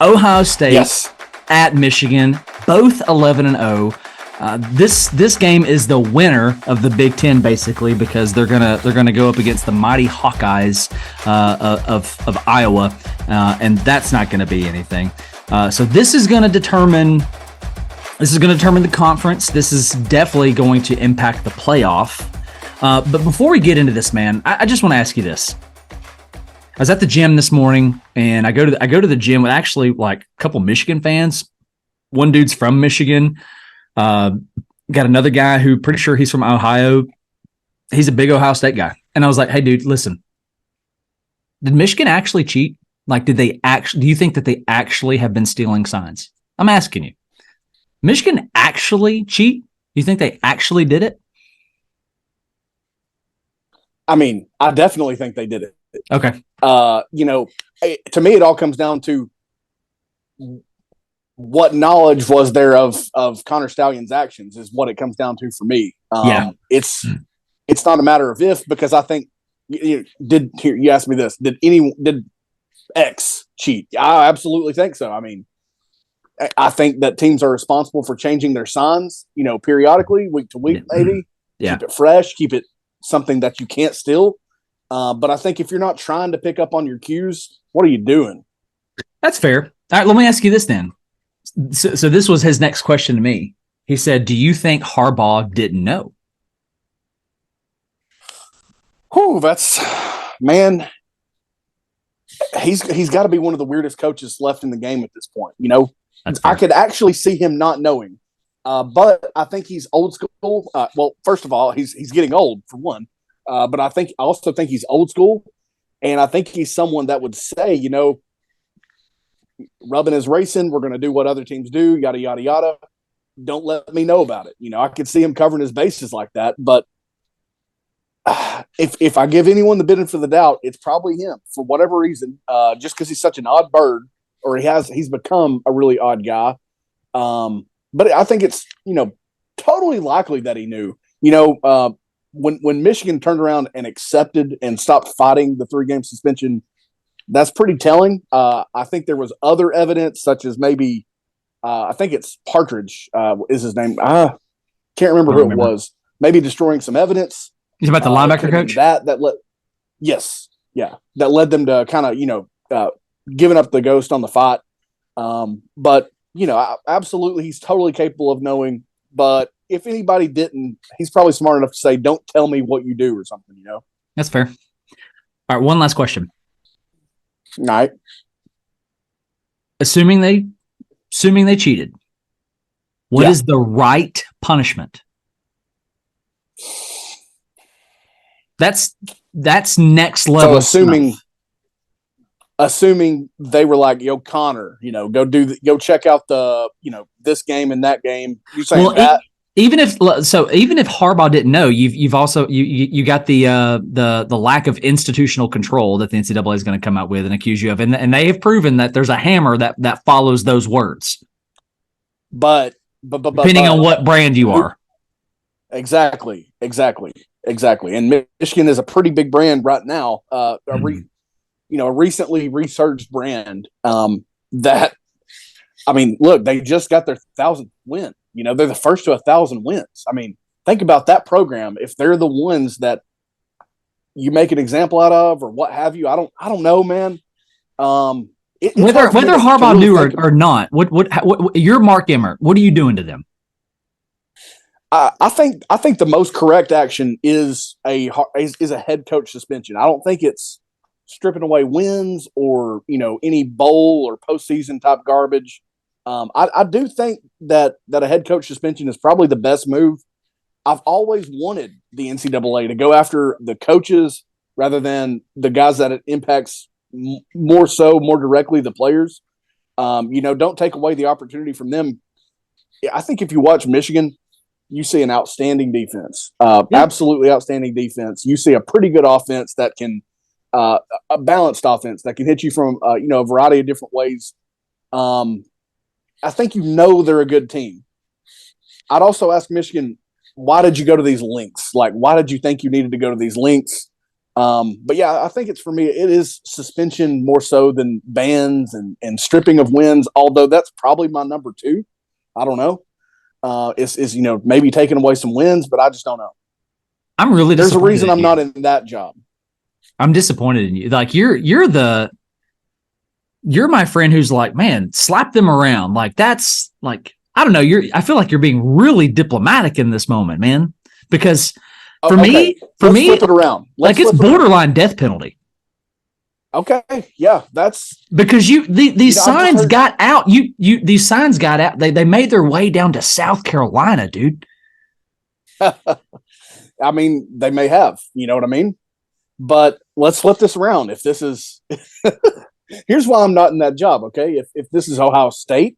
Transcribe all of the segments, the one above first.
Ohio State Yes. at Michigan, both 11-0. This game is the winner of the Big Ten, basically, because they're gonna go up against the mighty Hawkeyes of Iowa, and that's not going to be anything. So this is going to determine the conference. This is definitely going to impact the playoff. But before we get into this, man, I just want to ask you this. I was at the gym this morning, and I go to the gym with actually like a couple Michigan fans. One dude's from Michigan. Got another guy who pretty sure he's from Ohio. He's a big Ohio State guy. And I was like, hey, dude, listen. Did Michigan actually cheat? Like, do you think that they actually have been stealing signs? I'm asking you. Michigan actually cheat? You think they actually did it? I mean, I definitely think they did it. Okay. To me, it all comes down to what knowledge was there of Connor Stalions' actions is what it comes down to for me. It's not a matter of if, because I think you asked me this, did X cheat? I absolutely think so. I mean, I think that teams are responsible for changing their signs, periodically, week to week, maybe. Yeah. Keep it fresh, keep it something that you can't steal. But I think if you're not trying to pick up on your cues, what are you doing? That's fair. All right, let me ask you this then. So this was his next question to me. He said, do you think Harbaugh didn't know? Man, he's got to be one of the weirdest coaches left in the game at this point. I could actually see him not knowing. But I think he's old school. Well, first of all, he's getting old, for one. But I also think he's old school. And I think he's someone that would say, rubbing is racing. We're going to do what other teams do, yada, yada, yada. Don't let me know about it. I could see him covering his bases like that. But if I give anyone the benefit of the doubt, it's probably him for whatever reason, just because he's such an odd bird, or he's become a really odd guy. But I think it's, totally likely that he knew. When Michigan turned around and accepted and stopped fighting the 3-game suspension, that's pretty telling. I think there was other evidence, such as maybe I think it's Partridge is his name. I can't remember who it was. Maybe destroying some evidence. He's about the linebacker coach? That led them to kind of, giving up the ghost on the fight. But absolutely, he's totally capable of knowing. But if anybody didn't, he's probably smart enough to say, "Don't tell me what you do" or something. That's fair. All right, one last question. All right. Assuming they cheated, what is the right punishment? That's next level. So assuming they were like, "Yo, Connor, go check out the, this game and that game." You saying that? Even if Harbaugh didn't know, you've also you got the lack of institutional control that the NCAA is going to come out with and accuse you of, and they have proven that there's a hammer that follows those words. But depending on what brand you are. Exactly. And Michigan is a pretty big brand right now. A recently resurged brand. That, I mean, look, they just got their 1,000th win. They're the first to 1,000 wins. I mean, think about that program. If they're the ones that you make an example out of, or what have you, I don't know, man. Whether Harbaugh knew or not, what you're Mark Emmert, what are you doing to them? I think the most correct action is a head coach suspension. I don't think it's stripping away wins or any bowl or postseason type garbage. I do think that a head coach suspension is probably the best move. I've always wanted the NCAA to go after the coaches rather than the guys that it impacts more directly the players. Don't take away the opportunity from them. I think if you watch Michigan, you see an outstanding defense, absolutely outstanding defense. You see a pretty good offense that can, a balanced offense that can hit you from, a variety of different ways. I think they're a good team. I'd also ask Michigan, why did you go to these links? Like, why did you think you needed to go to these links? But yeah, I think it's for me, it is suspension more so than bans and stripping of wins, although that's probably my number two. I don't know. Is maybe taking away some wins, but I just don't know. I'm really There's a disappointed reason in I'm you. not in that job. I'm disappointed in you. Like you're my friend who's like, man, slap them around. Like that's like, I don't know. I feel like you're being really diplomatic in this moment, man. Because for Okay, me, flip it around. like it's borderline death penalty. Okay, yeah, that's because these signs heard... got out. These signs got out. They made their way down to South Carolina, dude. I mean, they may have. You know what I mean? But let's flip this around. If this is, here's why I'm not in that job. Okay, if this is Ohio State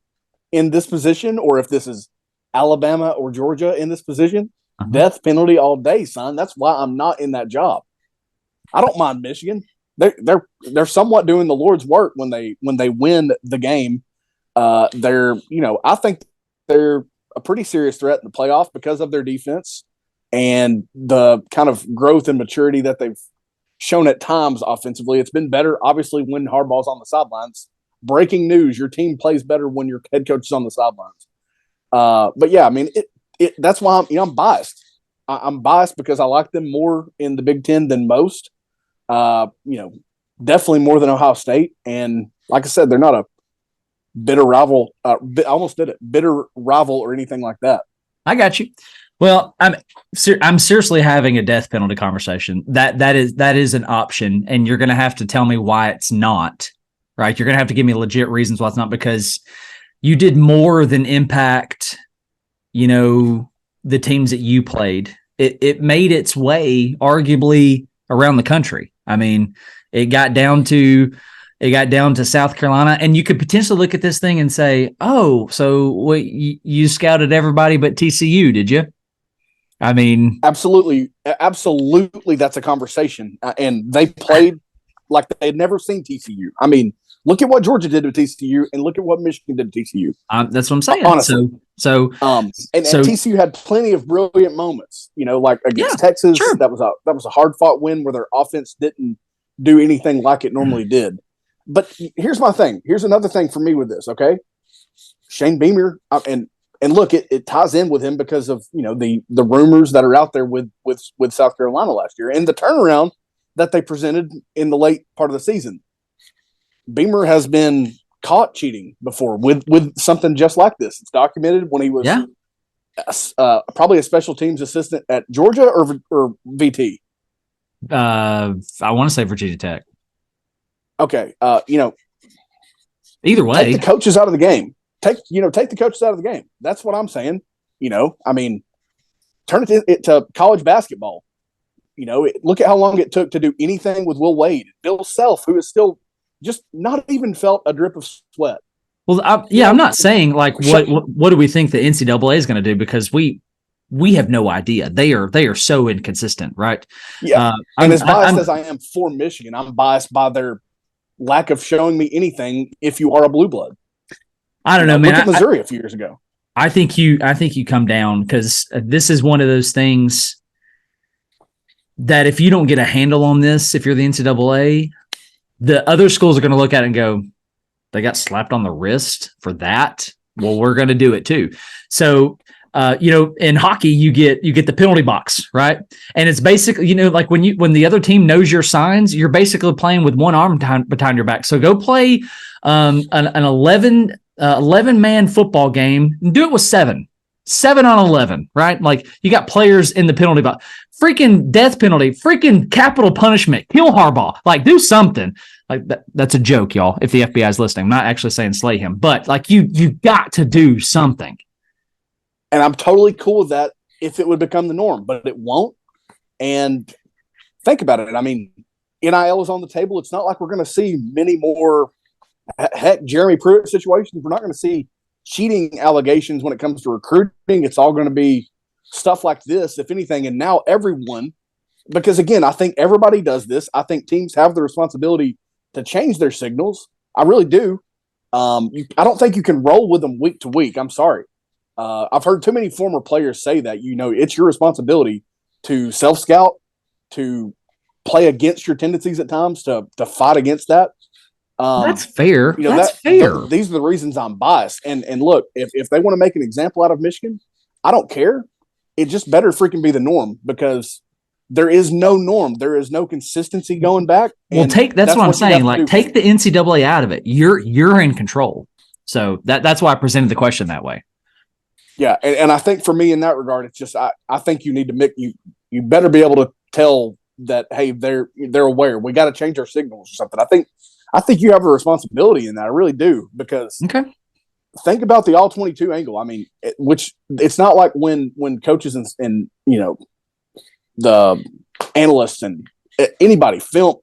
in this position, or if this is Alabama or Georgia in this position, death penalty all day, son. That's why I'm not in that job. I don't mind Michigan. They're somewhat doing the Lord's work when they win the game. I think they're a pretty serious threat in the playoff because of their defense and the kind of growth and maturity that they've shown at times offensively. It's been better, obviously, when Harbaugh's on the sidelines. Breaking news: your team plays better when your head coach is on the sidelines. But yeah, I mean, that's why I'm biased. I'm biased because I like them more in the Big Ten than most. Definitely more than Ohio State. And like I said, they're not a bitter rival. I almost did it, bitter rival or anything like that. I got you. Well, I'm seriously having a death penalty conversation. That is an option, and you're going to have to tell me why it's not. Right? You're going to have to give me legit reasons why it's not, because you did more than impact, the teams that you played. It made its way arguably around the country. I mean, it got down to South Carolina, and you could potentially look at this thing and say, "Oh, so you scouted everybody but TCU, did you?" I mean, absolutely, that's a conversation, and they played like they had never seen TCU. I mean, look at what Georgia did to TCU, and look at what Michigan did to TCU. That's what I'm saying. Honestly, so TCU had plenty of brilliant moments. Like against Texas, sure. that was a hard fought win where their offense didn't do anything like it normally did. But here's my thing. Here's another thing for me with this. Okay, Shane Beamer, and look, it ties in with him because of the rumors that are out there with South Carolina last year and the turnaround that they presented in the late part of the season. Beamer has been caught cheating before with something just like this. It's documented when he was probably a special teams assistant at Georgia or VT. I want to say Virginia Tech. Okay, either way, take the coaches out of the game. Take the coaches out of the game. That's what I'm saying. I mean, turn it to college basketball. Look at how long it took to do anything with Will Wade, Bill Self, who is still just not even felt a drip of sweat. Well, I'm not saying like what do we think the NCAA is going to do, because we have no idea. They are so inconsistent, right? Yeah, and as biased as I am for Michigan, I'm biased by their lack of showing me anything. If you are a blue blood, I don't know, man. Look at Missouri a few years ago. I think you come down, because this is one of those things that if you don't get a handle on this, if you're the NCAA, the other schools are going to look at it and go, they got slapped on the wrist for that. Well, we're going to do it too. So, in hockey, you get the penalty box, right? And it's basically, like when the other team knows your signs, you're basically playing with one arm behind your back. So go play an 11-man football game and do it with 7 on 11, right? Like you got players in the penalty box, freaking death penalty, freaking capital punishment, kill Harbaugh, like do something like that. That's a joke, y'all. If the FBI is listening, I'm not actually saying slay him, but like you got to do something. And I'm totally cool with that if it would become the norm, but it won't. And think about it. I mean, NIL is on the table. It's not like we're going to see many more Jeremy Pruitt situations. We're not going to see cheating allegations when it comes to recruiting. It's all going to be stuff like this, if anything. And now everyone, because again, I think everybody does this. I think teams have the responsibility to change their signals. I really do. I don't think you can roll with them week to week. I'm sorry. I've heard too many former players say that, it's your responsibility to self-scout, to play against your tendencies at times to fight against that. That's fair. You know, That's fair. These are the reasons I'm biased. And look, if they want to make an example out of Michigan, I don't care. It just better freaking be the norm, because there is no norm. There is no consistency going back. Well, that's what I'm saying. Like, take the NCAA out of it. You're in control. So that's why I presented the question that way. Yeah, and I think for me in that regard, it's just I think you need to make you better be able to tell that, hey, they're aware. We got to change our signals or something. I think you have a responsibility in that. I really do, because think about the all 22 angle. I mean, which it's not like when coaches and you know, the analysts and anybody,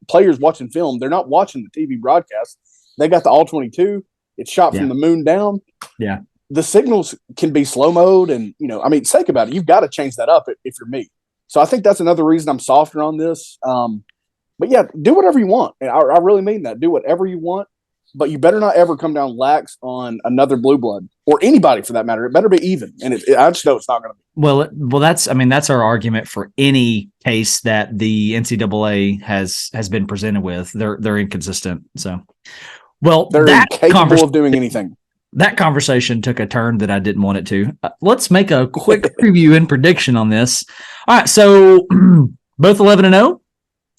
players watching film, they're not watching the TV broadcast. They got the all 22. It's shot from the moon down. Yeah. The signals can be slow mode, and, you know, I mean, think about it. You've got to change that up if you're me. So I think that's another reason I'm softer on this. But yeah, do whatever you want. And I really mean that. Do whatever you want, but you better not ever come down lax on another blue blood, or anybody for that matter. It better be even. And I just know it's not going to be. Well, that's our argument for any case that the NCAA has been presented with. They're inconsistent. So, well, they're incapable of doing anything. That conversation took a turn that I didn't want it to. Let's make a quick preview and prediction on this. All right, so both 11-0.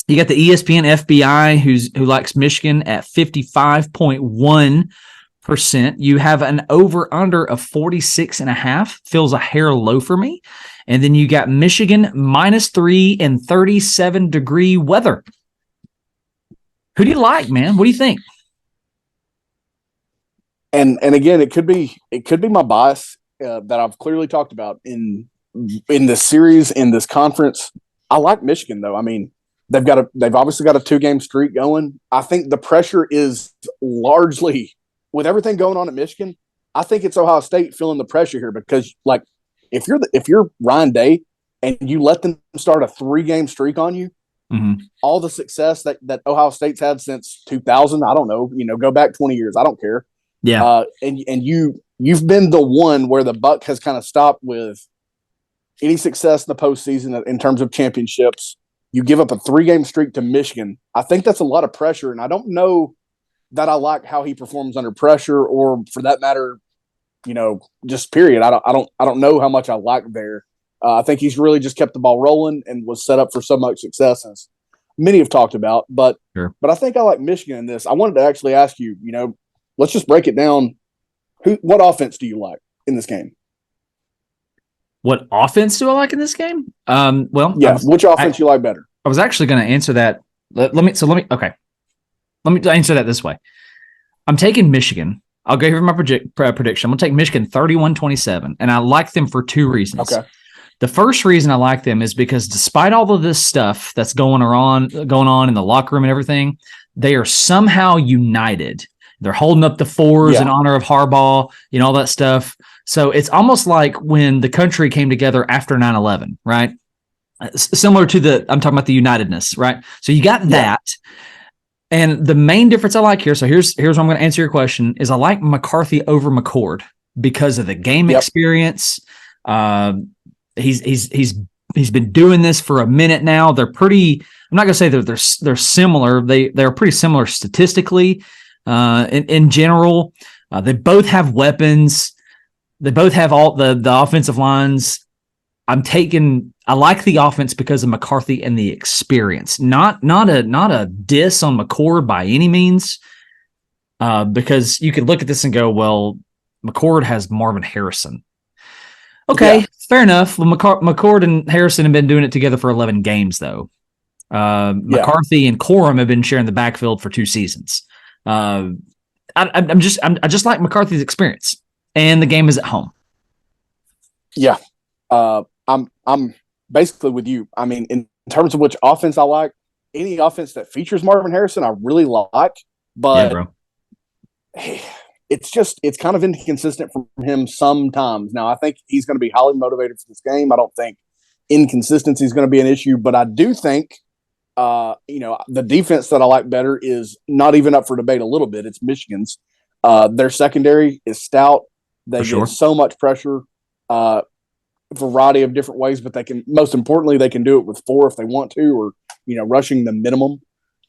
You got the ESPN FBI who likes Michigan at 55.1%. You have an over-under of 46.5. Feels a hair low for me. And then you got Michigan -3 and 37-degree weather. Who do you like, man? What do you think? And again, it could be my bias that I've clearly talked about in this series, in this conference. I like Michigan, though. I mean, they've obviously got a 2-game streak going. I think the pressure is largely, with everything going on at Michigan, I think it's Ohio State feeling the pressure here, because, like, if you're Ryan Day and you let them start a 3-game streak on you, all the success that Ohio State's had since 2000, I don't know, go back 20 years, I don't care. Yeah. And you've been the one where the buck has kind of stopped with any success in the postseason in terms of championships. You give up a 3-game streak to Michigan. I think that's a lot of pressure, and I don't know that I like how he performs under pressure, or for that matter, just period. I don't know how much I like there. I think he's really just kept the ball rolling and was set up for so much success, as many have talked about. But I think I like Michigan in this. I wanted to actually ask you, let's just break it down. What offense do you like in this game? What offense do I like in this game? Which offense you like better? I was actually going to answer that. Let me answer that this way. I'm taking Michigan. I'll go over my prediction. I'm going to take Michigan 31-27, and I like them for 2 reasons. Okay. The first reason I like them is because despite all of this stuff that's going on in the locker room and everything, they are somehow united. They're holding up the 4s in honor of Harbaugh, all that stuff. So it's almost like when the country came together after 9/11, right? Similar to I'm talking about the unitedness, right? So you got that. And the main difference I like here, so here's what I'm going to answer your question, is I like McCarthy over McCord because of the game experience. He's been doing this for a minute now. They're pretty, I'm not going to say that they're similar. They're pretty similar statistically. In general, they both have weapons. They both have all the offensive lines. I like the offense because of McCarthy and the experience. Not a diss on McCord by any means, because you could look at this and go, well, McCord has Marvin Harrison. Okay, fair enough. Well, McCord and Harrison have been doing it together for 11 games, though. McCarthy and Corum have been sharing the backfield for 2 seasons. I just like McCarthy's experience, and the game is at home. Yeah. I'm basically with you. I mean, in terms of which offense I like, any offense that features Marvin Harrison, I really like, but it's kind of inconsistent from him sometimes. Now, I think he's going to be highly motivated for this game. I don't think inconsistency is going to be an issue, but I do think, the defense that I like better is not even up for debate a little bit. It's Michigan's. Their secondary is stout. They get so much pressure. variety of different ways, but they can, most importantly, they can do it with 4 if they want to, or, rushing the minimum.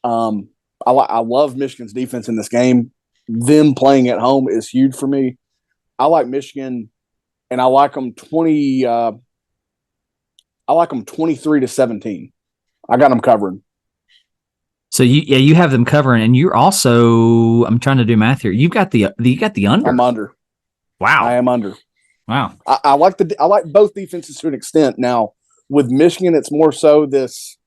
I love Michigan's defense in this game. Them playing at home is huge for me. I like Michigan, and I like them 23-17. I got them covering. So you have them covering, and you're also, I'm trying to do math here. You got the under. I'm under. Wow. I am under. Wow. I like both defenses to an extent. Now with Michigan, it's more so this,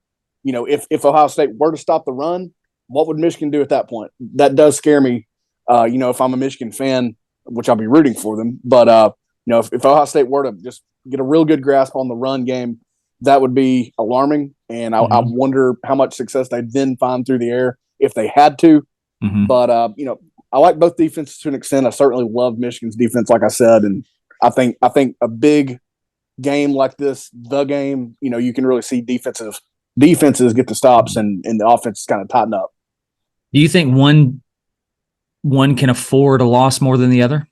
if Ohio State were to stop the run, what would Michigan do at that point? That does scare me. If I'm a Michigan fan, which I'll be rooting for them, but if Ohio State were to just get a real good grasp on the run game, that would be alarming. And I wonder how much success they'd then find through the air if they had to. Mm-hmm. But I like both defenses to an extent. I certainly love Michigan's defense, like I said, and I think a big game like this, the game, you can really see defenses get the stops and the offense kind of tighten up. Do you think one can afford a loss more than the other?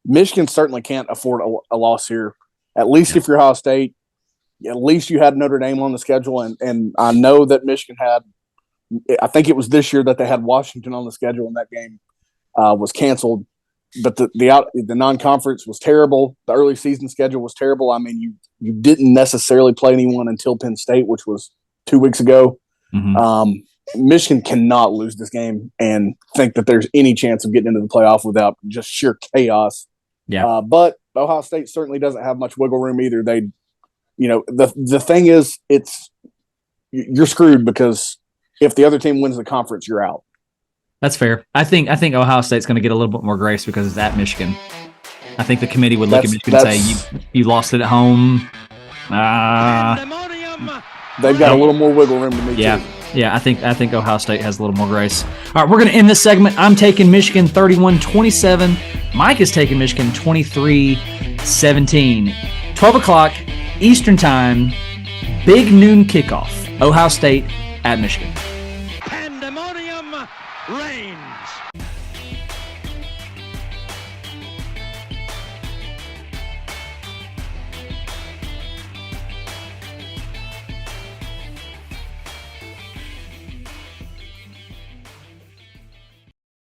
Michigan certainly can't afford a loss here. At least if you're Ohio State, at least you had Notre Dame on the schedule, and I know that Michigan had. I think it was this year that they had Washington on the schedule, and that game was canceled. But the non-conference was terrible. The early season schedule was terrible. I mean, you didn't necessarily play anyone until Penn State, which was 2 weeks ago. Mm-hmm. Michigan cannot lose this game and think that there's any chance of getting into the playoff without just sheer chaos. Yeah. But Ohio State certainly doesn't have much wiggle room either. They, the thing is, you're screwed because if the other team wins the conference, you're out. That's fair. I think Ohio State's going to get a little bit more grace because it's at Michigan. I think the committee would look at Michigan and say, you lost it at home. They've got a little more wiggle room to me, yeah. too. Yeah, I think Ohio State has a little more grace. All right, we're going to end this segment. I'm taking Michigan 31-27. Mike is taking Michigan 23-17. 12 o'clock Eastern Time, big noon kickoff. Ohio State at Michigan. Pandemonium reigns.